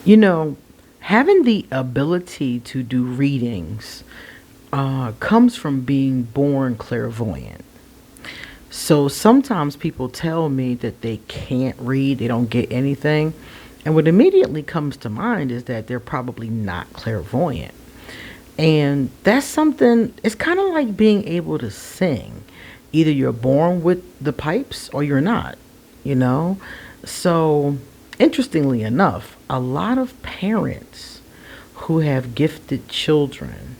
You know, having the ability to do readings comes from being born clairvoyant. So sometimes people tell me that they can't read, they don't get anything. And what immediately comes to mind is that they're probably not clairvoyant. And that's something, it's kind of like being able to sing. Either you're born with the pipes or you're not, you know? So, interestingly enough, a lot of parents who have gifted children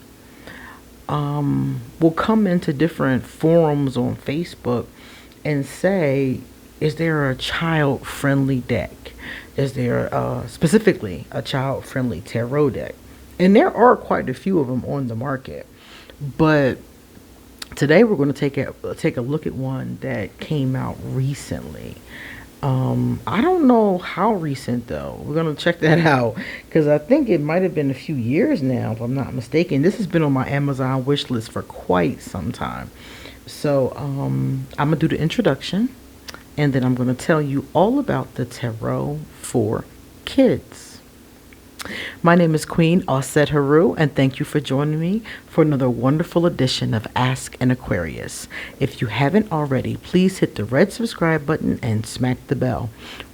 will come into different forums on Facebook and say, is there a child friendly deck? Is there specifically a child friendly tarot deck? And there are quite a few of them on the market. But today we're going to take a look at one that came out recently. I don't know how recent though. We're gonna check that out because I think it might have been a few years now, if I'm not mistaken. This has been on my Amazon wish list for quite some time. So I'm gonna do the introduction, and then I'm gonna tell you all about the tarot for kids. My name is QueenAusetHeru, and thank you for joining me for another wonderful edition of Ask an Aquarius. If you haven't already, please hit the red subscribe button and smack the bell.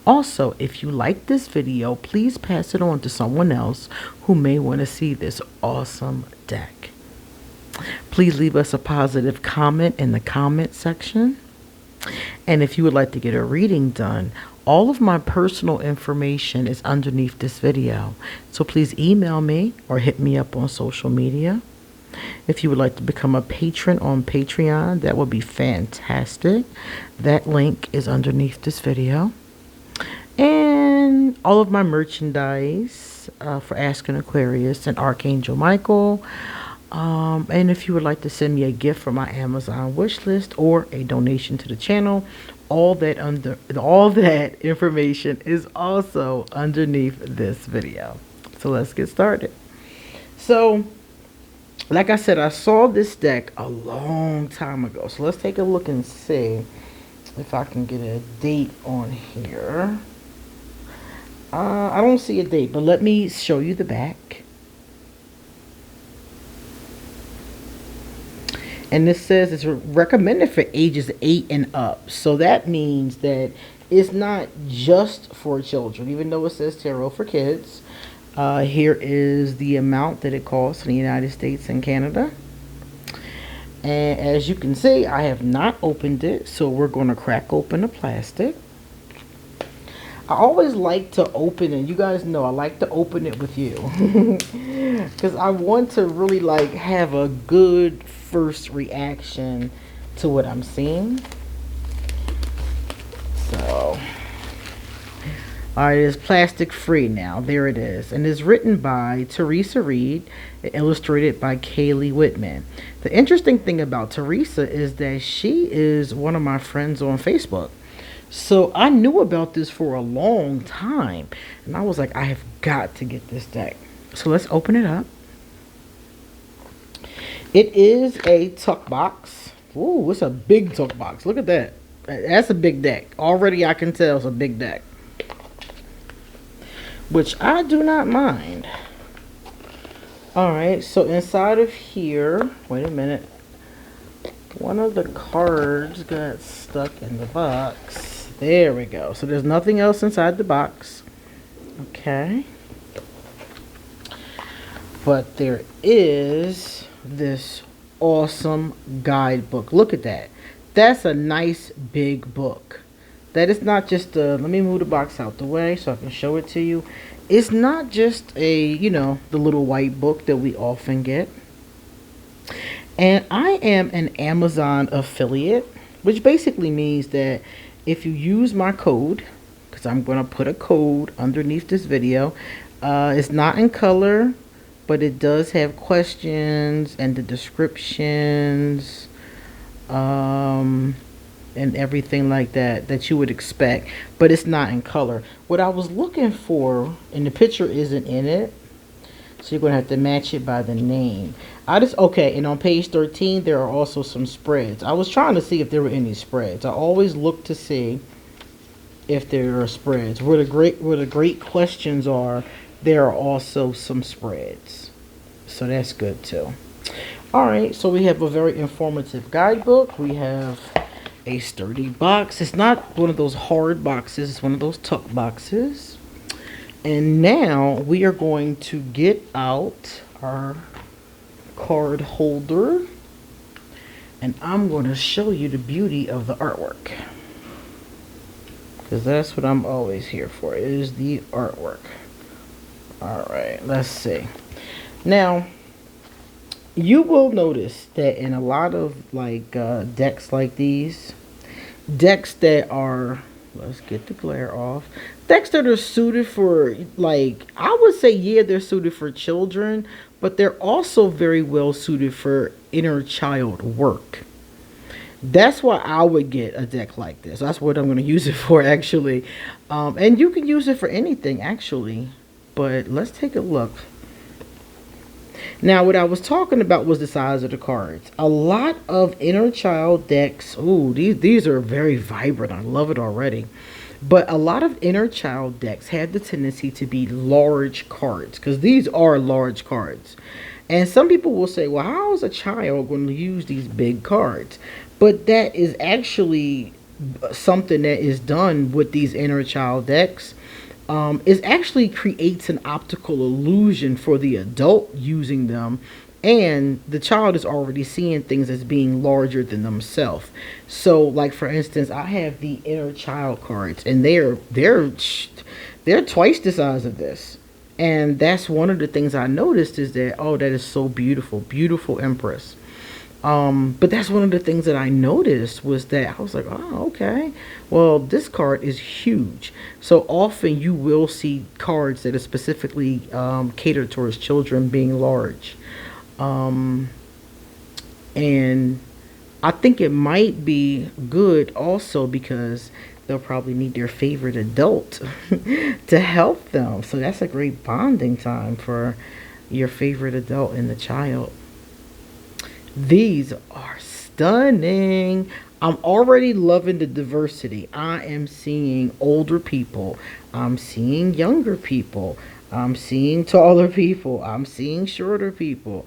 Also, if you like this video, please pass it on to someone else who may want to see this awesome deck. Please leave us a positive comment in the comment section. And if you would like to get a reading done, all of my personal information is underneath this video. So please email me or hit me up on social media. If you would like to become a patron on Patreon, that would be fantastic. That link is underneath this video. And all of my merchandise for Ask an Aquarius and ArchAngel Michael. And if you would like to send me a gift from my Amazon wish list or a donation to the channel, all that information is also underneath this video. So let's get started. So, like I said, I saw this deck a long time ago. So let's take a look and see if I can get a date on here. I don't see a date, but let me show you the back. And this says it's recommended for ages 8 and up. So that means that it's not just for children, even though it says tarot for kids. Here is the amount that it costs in the United States and Canada. And as you can see, I have not opened it. So we're going to crack open the plastic. I always like to open it. You guys know I like to open it with you. Because I want to really like have a good first reaction to what I'm seeing. So, alright, it is plastic free now. There it is. And it's written by Theresa Reed, illustrated by Kaylee Whitman. The interesting thing about Theresa is that she is one of my friends on Facebook. So I knew about this for a long time. And I was like, I have got to get this deck. So let's open it up. It is a tuck box. Ooh, it's a big tuck box. Look at that. That's a big deck. Already I can tell it's a big deck. Which I do not mind. Alright, so inside of here, wait a minute. One of the cards got stuck in the box. There we go. So there's nothing else inside the box. Okay. But there is this awesome guidebook. Look at that. That's a nice big book. That is not just a, let me move the box out the way so I can show it to you. It's not just a, you know, the little white book that we often get. And I am an Amazon affiliate, which basically means that if you use my code, because I'm going to put a code underneath this video, it's not in color, but it does have questions and the descriptions and everything like that you would expect, but it's not in color. What I was looking for, and the picture isn't in it, so you're going to have to match it by the name. Okay, and on page 13, there are also some spreads. I was trying to see if there were any spreads. I always look to see if there are spreads. Where the great questions are, there are also some spreads. So that's good too. All right, so we have a very informative guidebook. We have a sturdy box. It's not one of those hard boxes, it's one of those tuck boxes. And now we are going to get out our card holder, and I'm going to show you the beauty of the artwork, because that's what I'm always here for, is the artwork. All right, let's see. Now, you will notice that in a lot of like decks like these, decks that are, let's get the glare off, decks that are suited for, like, I would say, yeah, they're suited for children, but they're also very well suited for inner child work. That's why I would get a deck like this. That's what I'm going to use it for, actually. And you can use it for anything, actually. But let's take a look. Now, what I was talking about was the size of the cards. A lot of inner child decks, ooh, these are very vibrant. I love it already. But a lot of inner child decks have the tendency to be large cards, because these are large cards. And some people will say, well, how is a child going to use these big cards? But that is actually something that is done with these inner child decks. It actually creates an optical illusion for the adult using them, and the child is already seeing things as being larger than themselves. So, like, for instance, I have the inner child cards, and they're twice the size of this. And that's one of the things I noticed, is that, oh, that is so beautiful, beautiful Empress. But that's one of the things that I noticed, was that I was like, oh, okay, well, this card is huge. So often you will see cards that are specifically catered towards children being large. And I think it might be good also because they'll probably need their favorite adult to help them. So that's a great bonding time for your favorite adult and the child. These are stunning. I'm already loving the diversity. I am seeing older people. I'm seeing younger people. I'm seeing taller people. I'm seeing shorter people.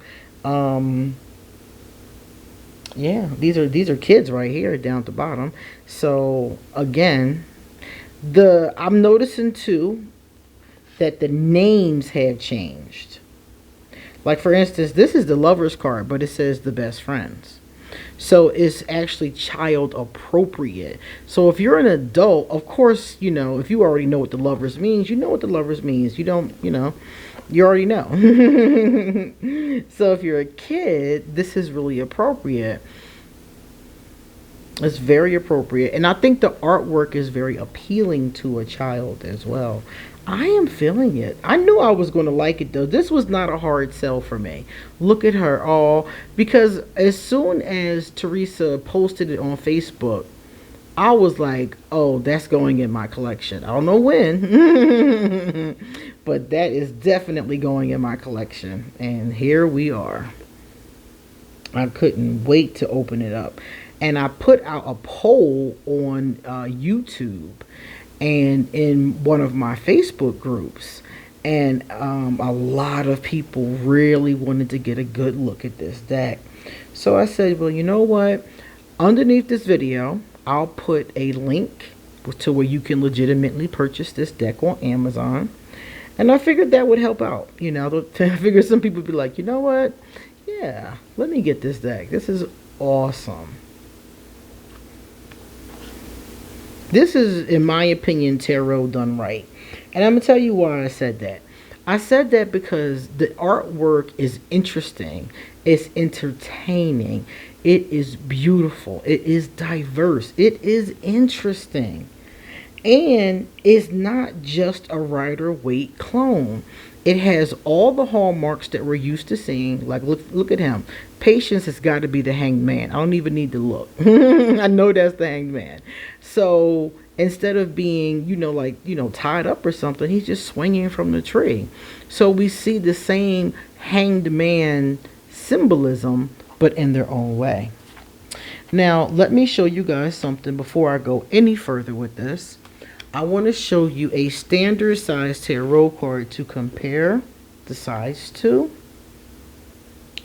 Yeah, these are kids right here down at the bottom. So again, I'm noticing too that the names have changed. Like, for instance, this is the Lover's card, but it says the Best Friends. So it's actually child appropriate. So if you're an adult, of course, you know, if you already know what the Lovers means, you know what the Lovers means. You don't, you know, you already know. So if you're a kid, this is really appropriate. It's very appropriate. And I think the artwork is very appealing to a child as well. I am feeling it. I knew I was going to like it, though. This was not a hard sell for me. Look at her. Oh, because as soon as Theresa posted it on Facebook, I was like, oh, that's going in my collection. I don't know when, but that is definitely going in my collection. And here we are. I couldn't wait to open it up. And I put out a poll on YouTube and in one of my Facebook groups, and a lot of people really wanted to get a good look at this deck. So I said, well, you know what, underneath this video I'll put a link to where you can legitimately purchase this deck on Amazon. And I figured that would help out, you know. I figured some people would be like, you know what, yeah, let me get this deck. This is awesome. This is, in my opinion, tarot done right. And I'm going to tell you why I said that. I said that because the artwork is interesting. It's entertaining. It is beautiful. It is diverse. It is interesting. And it's not just a Rider-Waite clone. It has all the hallmarks that we're used to seeing. Like, look at him. Patience has got to be the Hanged Man. I don't even need to look. I know that's the Hanged Man. So instead of being, you know, like, you know, tied up or something, he's just swinging from the tree. So we see the same Hanged Man symbolism, but in their own way. Now, let me show you guys something before I go any further with this. I want to show you a standard size tarot card to compare the size to.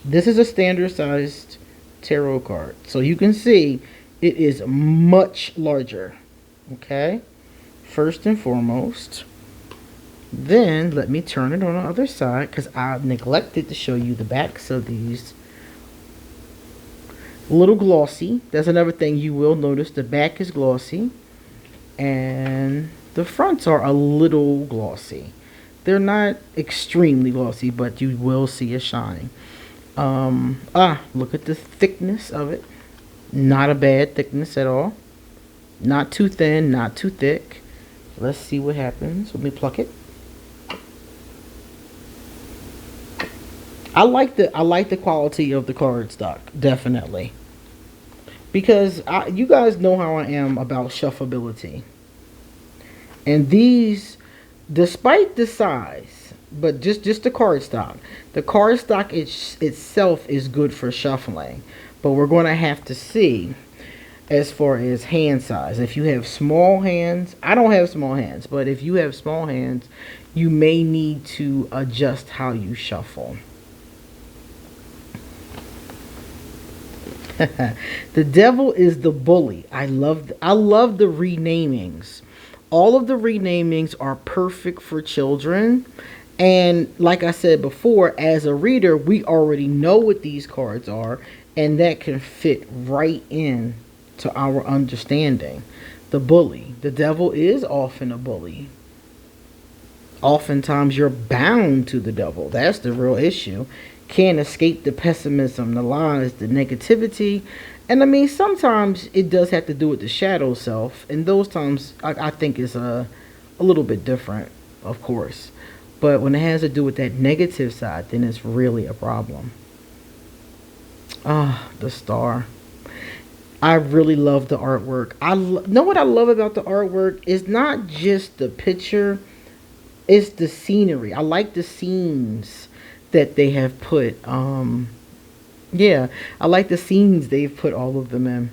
This is a standard sized tarot card. So you can see it is much larger. Okay? First and foremost. Then let me turn it on the other side because I neglected to show you the backs of these. A little glossy. That's another thing you will notice. The back is glossy. And the fronts are a little glossy. They're not extremely glossy, but you will see a shine. Look at the thickness of it. Not a bad thickness at all. Not too thin, not too thick. Let's see what happens. Let me pluck it. I like the quality of the cardstock, definitely. Because you guys know how I am about shuffleability. And these, despite the size, but just the cardstock. The cardstock itself is good for shuffling. But we're going to have to see as far as hand size. If you have small hands, I don't have small hands, but if you have small hands, you may need to adjust how you shuffle. The devil is the bully. I love the renamings. All of the renamings are perfect for children. And like I said before, as a reader, we already know what these cards are, and that can fit right in to our understanding. The bully. The devil is often a bully. Oftentimes you're bound to the devil. That's the real issue. Can't escape the pessimism, the lies, the negativity. And I mean, sometimes it does have to do with the shadow self. And those times, I think is a little bit different, of course. But when it has to do with that negative side, then it's really a problem. The star. I really love the artwork. Know what I love about the artwork? It's not just the picture. It's the scenery. I like the scenes that they have put. Yeah, I like the scenes they've put all of them in.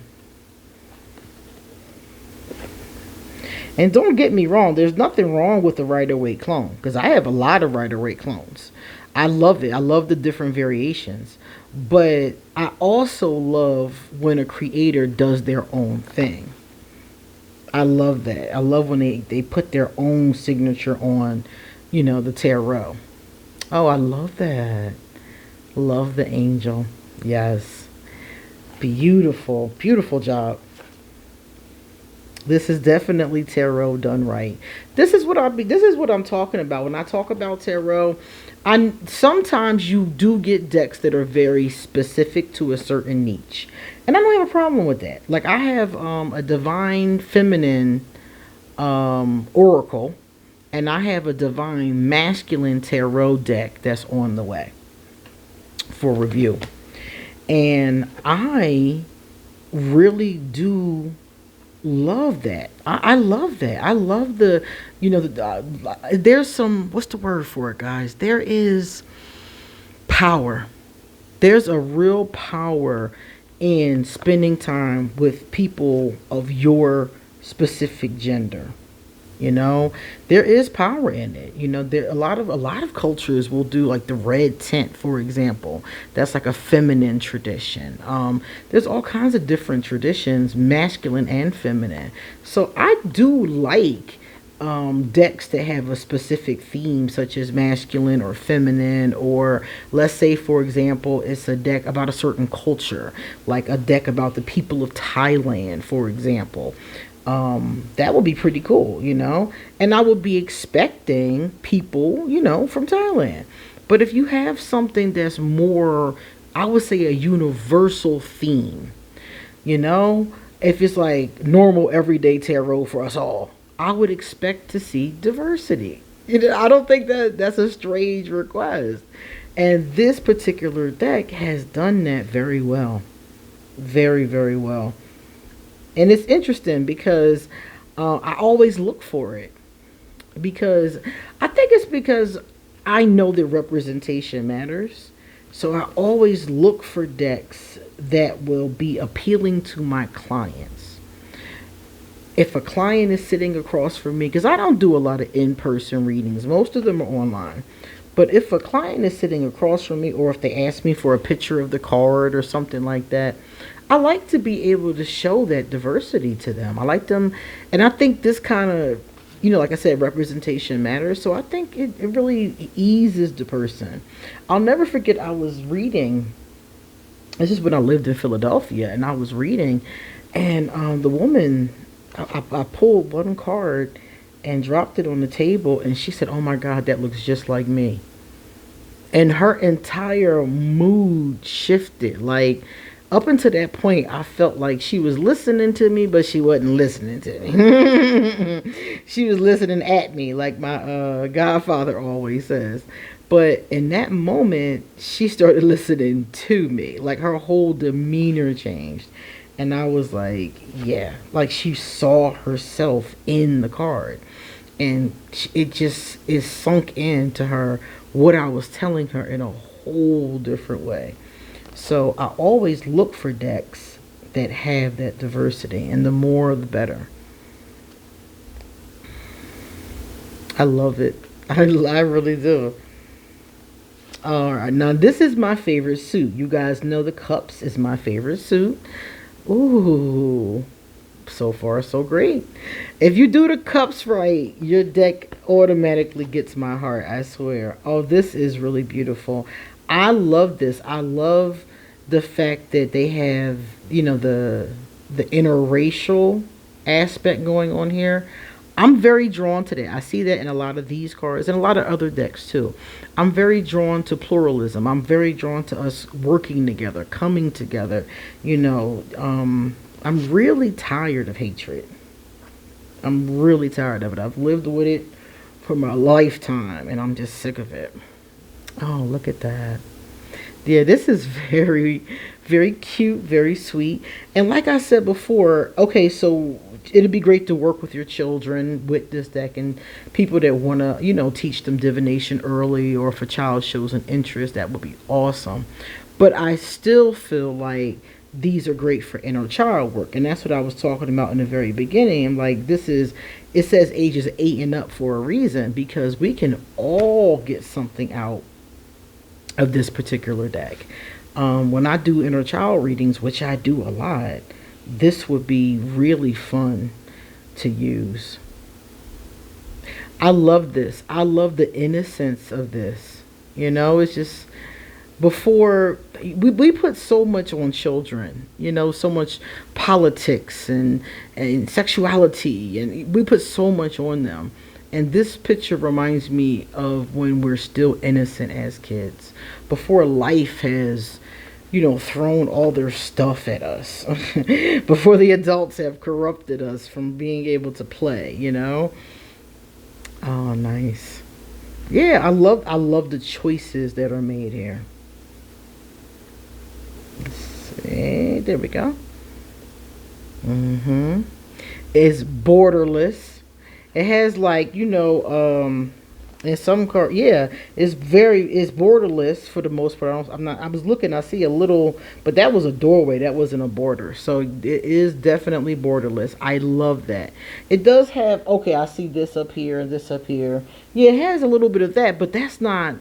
And don't get me wrong, there's nothing wrong with the Rider-Waite clone, because I have a lot of Rider-Waite clones. I love it. I love the different variations. But I also love when a creator does their own thing. I love that. I love when they put their own signature on, the tarot. Oh, I love that. Love the angel. Yes. Beautiful. Beautiful job. This is definitely tarot done right. This is what I'm talking about. When I talk about tarot, sometimes you do get decks that are very specific to a certain niche. And I don't have a problem with that. Like I have a divine feminine oracle, and I have a divine masculine tarot deck that's on the way for review. And I really do love that. I love that. I love the, there's some, what's the word for it, guys? There is power. There's a real power in spending time with people of your specific gender. There is power in it. There a lot of cultures will do like the red tint, for example. That's like a feminine tradition. There's all kinds of different traditions, masculine and feminine. So I do like decks that have a specific theme, such as masculine or feminine, or let's say, for example, it's a deck about a certain culture, like a deck about the people of Thailand, for example. That would be pretty cool, and I would be expecting people, from Thailand. But if you have something that's more, I would say, a universal theme, if it's like normal everyday tarot for us all, I would expect to see diversity. I don't think that's a strange request. And this particular deck has done that very well. Very, very well. And it's interesting because I always look for it. Because I think it's because I know that representation matters. So I always look for decks that will be appealing to my clients. If a client is sitting across from me, because I don't do a lot of in-person readings, most of them are online. But if a client is sitting across from me, or if they ask me for a picture of the card or something like that, I like to be able to show that diversity to them. I like them, and I think this kind of, like I said, representation matters. So I think it really eases the person. I'll never forget, I was reading, this is when I lived in Philadelphia, and I was reading, and the woman, I pulled one card and dropped it on the table, and she said, "Oh my God, that looks just like me." And her entire mood shifted. Like, up until that point, I felt like she was listening to me, but she wasn't listening to me. She was listening at me, like my godfather always says. But in that moment, she started listening to me. Like, her whole demeanor changed. And I was like, yeah, like she saw herself in the card. And it just is sunk into her what I was telling her in a whole different way. So I always look for decks that have that diversity, and the more the better. I love it. I really do. All right, now this is my favorite suit. You guys know the cups is my favorite suit. Ooh, so far so great. If you do the cups right, your deck automatically gets my heart, I swear. Oh, this is really beautiful. I love this. I love the fact that they have, the interracial aspect going on here. I'm very drawn to that. I see that in a lot of these cards and a lot of other decks too. I'm very drawn to pluralism. I'm very drawn to us working together, coming together. I'm really tired of hatred. I'm really tired of it. I've lived with it for my lifetime, and I'm just sick of it. Oh, look at that. Yeah, this is very, very cute, very sweet. And like I said before, okay, so it'd be great to work with your children with this deck, and people that want to, teach them divination early, or if a child shows an interest, that would be awesome. But I still feel like these are great for inner child work. And that's what I was talking about in the very beginning. I'm like, it says ages 8 and up for a reason, because we can all get something out of this particular deck. When I do inner child readings, which I do a lot, this would be really fun to use. I love this. I love the innocence of this. It's just, before we put so much on children, so much politics and sexuality, and we put so much on them. And this picture reminds me of when we're still innocent as kids, before life has, thrown all their stuff at us, before the adults have corrupted us from being able to play, Oh, nice. Yeah, I love the choices that are made here. Let's see, there we go. It's borderless. It has, like, in some car, yeah, it's borderless for the most part. I was looking, I see a little, but that was a doorway, that wasn't a border. So it is definitely borderless. I love that. It does have, okay, I see this up here and this up here. Yeah, it has a little bit of that, but it's not,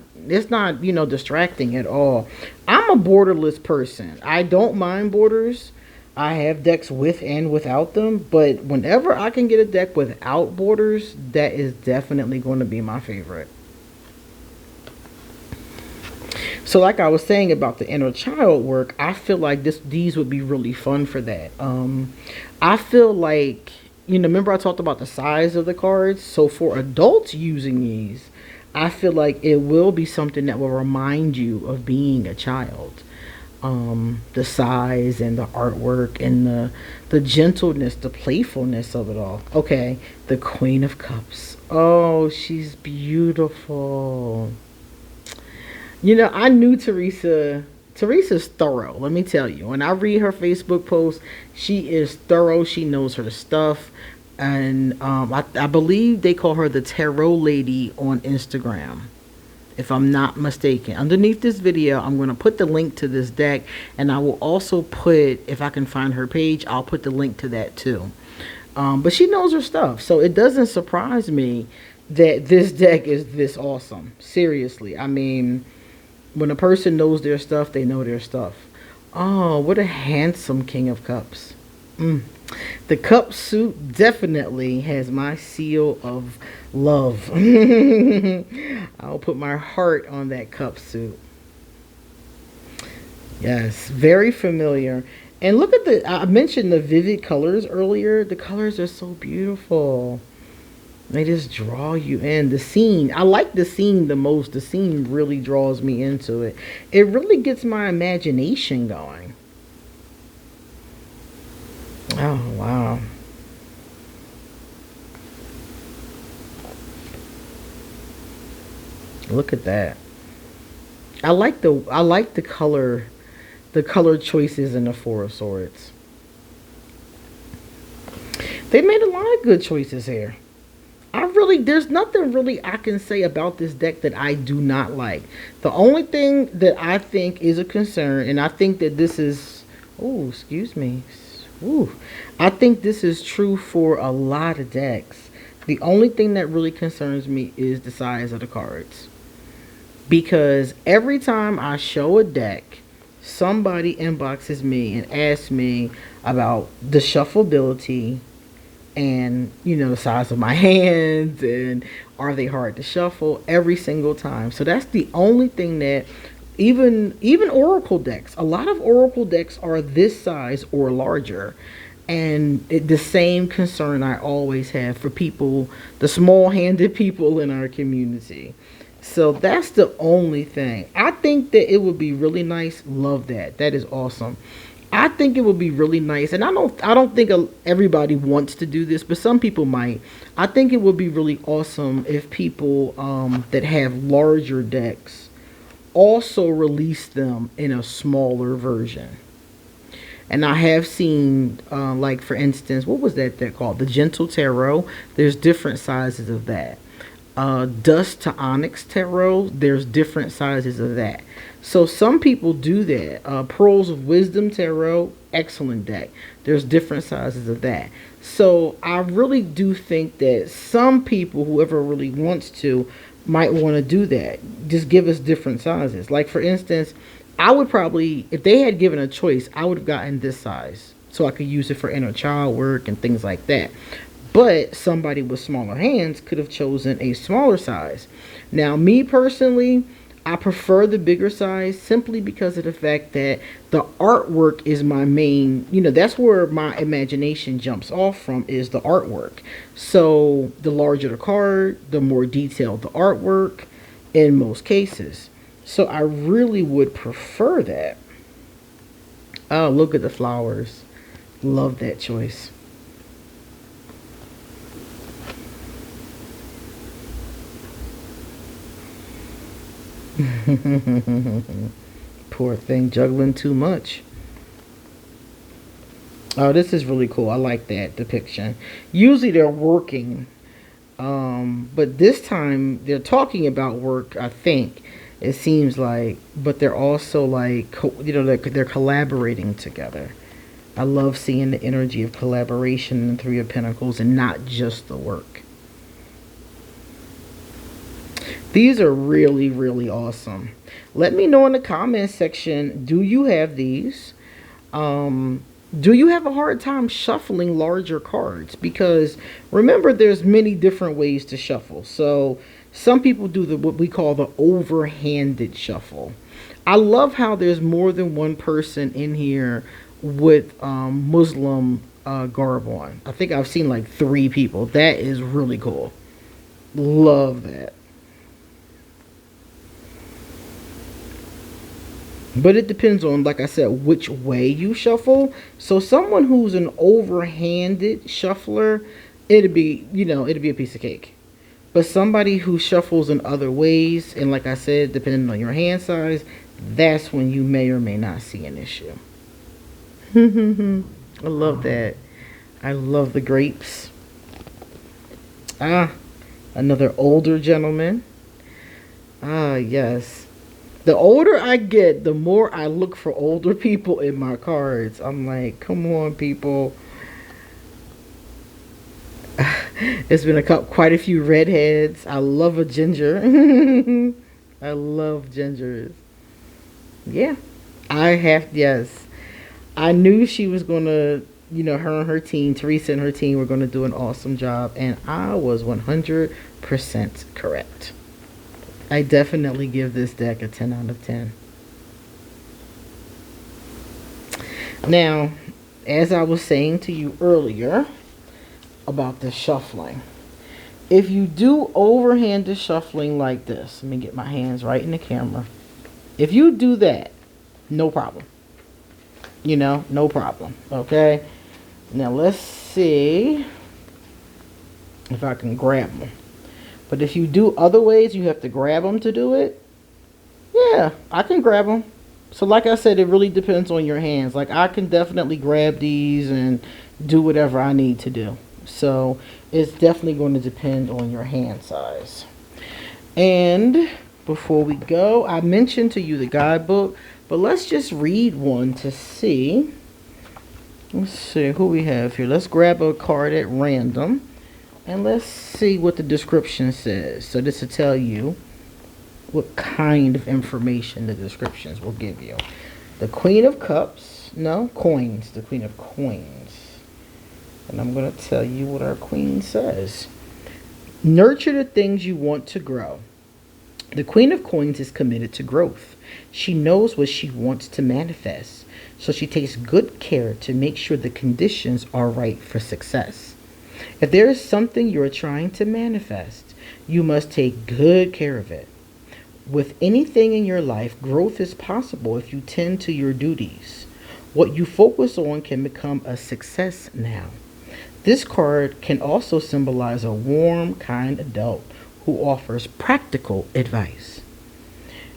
distracting at all. I'm a borderless person. I don't mind borders. I have decks with and without them, but whenever I can get a deck without borders, that is definitely going to be my favorite. So like I was saying about the inner child work, I feel like these would be really fun for that. I feel like, remember I talked about the size of the cards? So for adults using these, I feel like it will be something that will remind you of being a child. The size and the artwork and the gentleness, the playfulness of it all. Okay, the Queen of Cups. Oh, she's beautiful. I knew Theresa. Theresa's thorough, let me tell you. When I read her Facebook posts, she is thorough. She knows her stuff. And I believe they call her the Tarot Lady on Instagram, if I'm not mistaken. Underneath this video, I'm going to put the link to this deck, and I will also put, if I can find her page, I'll put the link to that too. But she knows her stuff, so it doesn't surprise me that this deck is this awesome. Seriously, I mean, when a person knows their stuff, they know their stuff. Oh, what a handsome King of Cups. Mm. The cup suit definitely has my seal of love. I'll put my heart on that cup suit. Yes, very familiar. And look at I mentioned the vivid colors earlier. The colors are so beautiful. They just draw you in. The scene, I like the scene the most. The scene really draws me into it. It really gets my imagination going. Oh, wow. Look at that. I like the color choices in the Four of Swords. They made a lot of good choices here. There's nothing really I can say about this deck that I do not like. The only thing that I think is a concern, and I think that this is, oh, excuse me. Ooh, I think this is true for a lot of decks. The only thing that really concerns me is the size of the cards. Because every time I show a deck, somebody inboxes me and asks me about the shuffleability and, you know, the size of my hands and are they hard to shuffle every single time. So that's the only thing that even oracle decks, a lot of oracle decks are this size or larger. And the same concern I always have for people, the small-handed people in our community. So that's the only thing. I think that it would be really nice. Love that. That is awesome. I think it would be really nice, and I don't think everybody wants to do this, but some people might. I think it would be really awesome if people that have larger decks also release them in a smaller version. And I have seen, like for instance, what was that deck called? The Gentle Tarot. There's different sizes of that. Dust to Onyx Tarot. There's different sizes of that. So some people do that. Pearls of Wisdom Tarot, excellent deck. There's different sizes of that. So I really do think that some people, whoever really wants to, might want to do that. Just give us different sizes. Like for instance, I would probably, if they had given a choice, I would have gotten this size. So I could use it for inner child work and things like that. But somebody with smaller hands could have chosen a smaller size. Now, me personally, I prefer the bigger size simply because of the fact that the artwork is my main, you know, that's where my imagination jumps off from, is the artwork. So the larger the card, the more detailed the artwork in most cases. So I really would prefer that. Oh, look at the flowers. Love that choice. Poor thing, juggling too much. Oh, this is really cool. I like that depiction. Usually they're working, but this time they're talking about work, I think. It seems like, but they're also like, you know, they're collaborating together. I love seeing the energy of collaboration in Three of Pentacles and not just the work. These are really, really awesome. Let me know in the comment section, do you have these? Do you have a hard time shuffling larger cards? Because remember, there's many different ways to shuffle. So some people do what we call the overhanded shuffle. I love how there's more than one person in here with Muslim garb on. I think I've seen like 3 people. That is really cool. Love that. But it depends on, like I said, which way you shuffle. So someone who's an overhanded shuffler, it'd be, you know, it'd be a piece of cake. But somebody who shuffles in other ways, and like I said, depending on your hand size, that's when you may or may not see an issue. I love that. I love the grapes. Ah, another older gentleman. Ah, yes. The older I get, the more I look for older people in my cards. I'm like, come on, people. It's been quite a few redheads. I love a ginger. I love gingers. Yeah, yes. I knew she was going to, her and her team, Theresa and her team were going to do an awesome job. And I was 100% correct. I definitely give this deck a 10 out of 10. Now, as I was saying to you earlier about the shuffling, if you do overhanded shuffling like this, let me get my hands right in the camera. If you do that, no problem. No problem. Okay? Now, let's see if I can grab them. But if you do other ways, you have to grab them to do it. Yeah, I can grab them. So like I said, it really depends on your hands. Like I can definitely grab these and do whatever I need to do. So it's definitely going to depend on your hand size. And before we go, I mentioned to you the guidebook, but let's just read one to see. Let's see who we have here. Let's grab a card at random and let's see what the description says. So this will tell you what kind of information the descriptions will give you. The Queen of Cups. No, coins. The Queen of Coins. And I'm going to tell you what our Queen says. Nurture the things you want to grow. The Queen of Coins is committed to growth. She knows what she wants to manifest, so she takes good care to make sure the conditions are right for success. If there is something you are trying to manifest, you must take good care of it. With anything in your life, growth is possible if you tend to your duties. What you focus on can become a success now. This card can also symbolize a warm, kind adult who offers practical advice.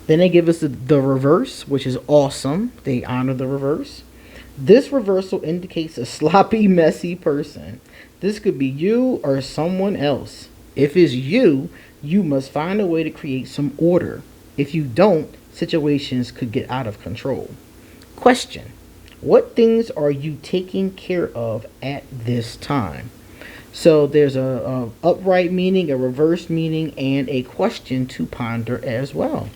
Then they give us the reverse, which is awesome. They honor the reverse. This reversal indicates a sloppy, messy person. This could be you or someone else. If it's you, you must find a way to create some order. If you don't, situations could get out of control. Question: what things are you taking care of at this time? So there's a upright meaning, a reverse meaning, and a question to ponder as well.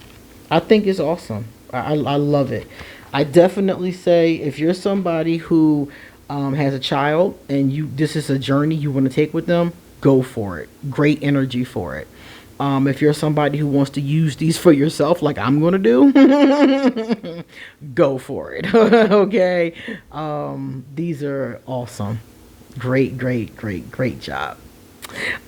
I think it's awesome. I love it. I definitely say if you're somebody who has a child and this is a journey you want to take with them, go for it. Great energy for it. If you're somebody who wants to use these for yourself, like I'm going to do, go for it. Okay. These are awesome. Great job.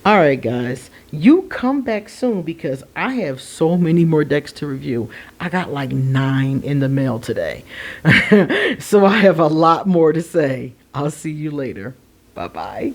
All right, guys, you come back soon because I have so many more decks to review. I got like 9 in the mail today. So I have a lot more to say. I'll see you later. Bye-bye.